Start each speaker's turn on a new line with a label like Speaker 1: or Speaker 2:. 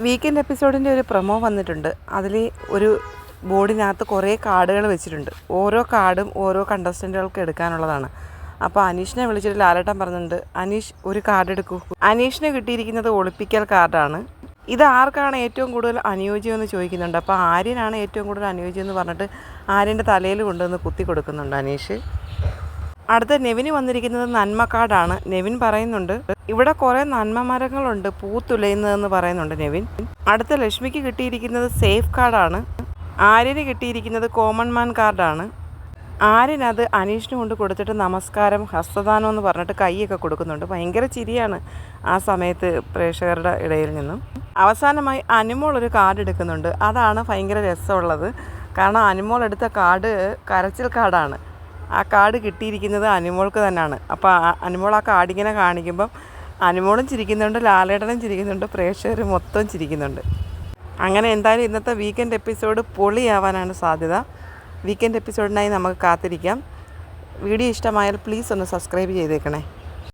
Speaker 1: Weekend എപ്പിസോഡിൻ്റെ ഒരു promo വന്നിട്ടുണ്ട്. അതിൽ ഒരു ബോർഡിനകത്ത് കുറേ കാർഡുകൾ വെച്ചിട്ടുണ്ട്. ഓരോ കാർഡും ഓരോ കണ്ടസ്റ്റൻറ്റുകൾക്ക് എടുക്കാനുള്ളതാണ്. അപ്പോൾ അനീഷിനെ വിളിച്ചിട്ട് ലാലേട്ടൻ പറഞ്ഞിട്ടുണ്ട്, അനീഷ് ഒരു കാർഡ് എടുക്കൂ. അനീഷിന് കിട്ടിയിരിക്കുന്നത് ഒളിപ്പിക്കൽ കാർഡാണ്. ഇത് ആർക്കാണ് ഏറ്റവും കൂടുതൽ അനുയോജ്യമെന്ന് ചോദിക്കുന്നുണ്ട്. അപ്പോൾ ആര്യനാണ് ഏറ്റവും കൂടുതൽ അനുയോജ്യം എന്ന് പറഞ്ഞിട്ട് ആര്യൻ്റെ തലയിൽ കൊണ്ടുവന്ന് കുത്തി കൊടുക്കുന്നുണ്ട് അനീഷ്. അടുത്ത നെവിന് വന്നിരിക്കുന്നത് നന്മ കാർഡാണ്. നെവിൻ പറയുന്നുണ്ട്, ഇവിടെ കുറേ നന്മ മരങ്ങളുണ്ട് പൂത്തുലയുന്നതെന്ന് പറയുന്നുണ്ട് നെവിൻ. അടുത്ത ലക്ഷ്മിക്ക് കിട്ടിയിരിക്കുന്നത് സേഫ് കാർഡാണ്. ആര്യന് കിട്ടിയിരിക്കുന്നത് കോമൺ മാൻ കാർഡാണ്. ആര്യൻ അത് അനീഷിന് കൊണ്ട് കൊടുത്തിട്ട് നമസ്കാരം ഹസ്തദാനം എന്ന് പറഞ്ഞിട്ട് കൈയൊക്കെ കൊടുക്കുന്നുണ്ട്. ഭയങ്കര ചിരിയാണ് ആ സമയത്ത് പ്രേക്ഷകരുടെ ഇടയിൽ നിന്നും. അവസാനമായി അനുമോൾ ഒരു കാർഡ് എടുക്കുന്നുണ്ട്. അതാണ് ഭയങ്കര രസമുള്ളത്. കാരണം അനുമോൾ എടുത്ത കാർഡ് കരച്ചിൽ കാർഡാണ്. ആ കാർഡ് കിട്ടിയിരിക്കുന്നത് അനുമോൾക്ക് തന്നെയാണ്. അപ്പോൾ അനുമോൾ ആ കാർഡിങ്ങനെ കാണിക്കുമ്പം അനുമോളും ചിരിക്കുന്നുണ്ട്, ലാലേട്ടനും ചിരിക്കുന്നുണ്ട്, പ്രേക്ഷകർ മൊത്തം ചിരിക്കുന്നുണ്ട്. അങ്ങനെ എന്തായാലും ഇന്നത്തെ വീക്കെൻഡ് എപ്പിസോഡ് പൊളിയാവാനാണ് സാധ്യത. വീക്കെൻഡ് എപ്പിസോഡിനായി നമുക്ക് കാത്തിരിക്കാം. വീഡിയോ ഇഷ്ടമായാൽ പ്ലീസ് ഒന്ന് സബ്സ്ക്രൈബ് ചെയ്തേക്കണേ.